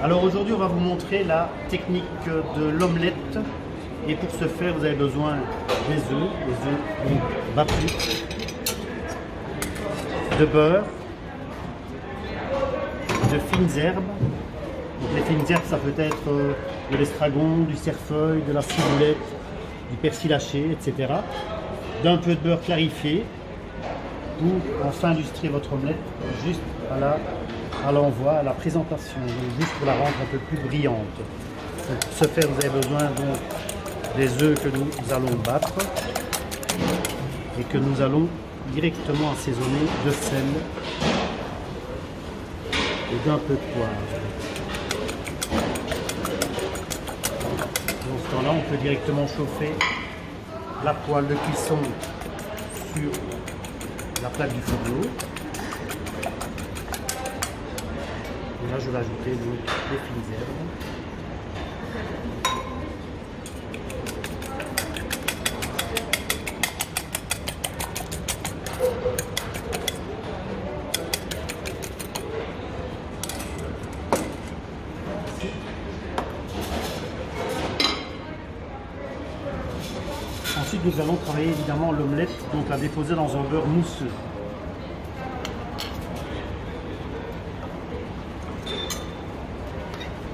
Alors aujourd'hui, on va vous montrer la technique de l'omelette. Et pour ce faire, vous avez besoin des œufs donc battus, de beurre, de fines herbes. Donc les fines herbes, ça peut être de l'estragon, du cerfeuil, de la ciboulette, du persil haché, etc. D'un peu de beurre clarifié pour enfin illustrer votre omelette juste à l'envoi, à la présentation, donc juste pour la rendre un peu plus brillante. Donc, pour ce faire, vous avez besoin donc des œufs que nous allons battre et que nous allons directement assaisonner de sel et d'un peu de poivre. Dans ce temps-là, on peut directement chauffer la poêle de cuisson sur la plaque du fourneau. Et là, je vais ajouter donc les fines herbes. Ensuite, nous allons travailler évidemment l'omelette, donc la déposer dans un beurre mousseux.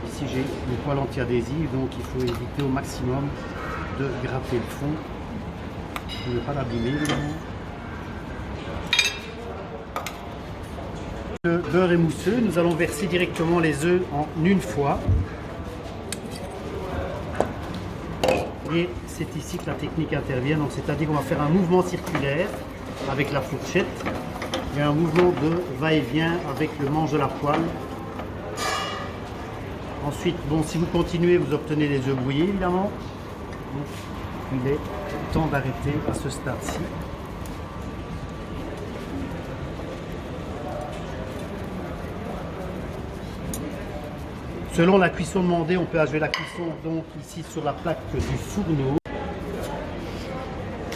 Ici, j'ai une poêle anti-adhésive, donc il faut éviter au maximum de gratter le fond pour ne pas l'abîmer évidemment. Le beurre est mousseux, nous allons verser directement les œufs en une fois. Et c'est ici que la technique intervient, donc c'est-à-dire qu'on va faire un mouvement circulaire avec la fourchette et un mouvement de va-et-vient avec le manche de la poêle. Ensuite, bon, si vous continuez, vous obtenez les œufs brouillés évidemment. Donc, il est temps d'arrêter à ce stade-ci. Selon la cuisson demandée, on peut achever la cuisson donc ici sur la plaque du fourneau.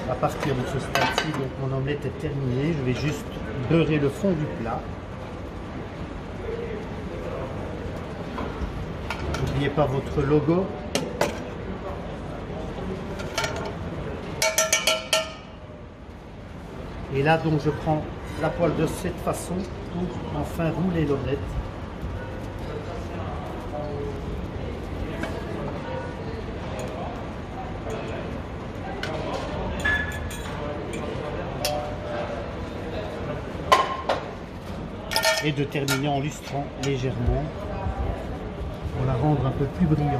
À partir de ce stade-ci, donc mon omelette est terminée. Je vais juste beurrer le fond du plat. N'oubliez pas votre logo. Et là donc je prends la poêle de cette façon pour enfin rouler l'omelette. Et de terminer en lustrant légèrement pour la rendre un peu plus brillante.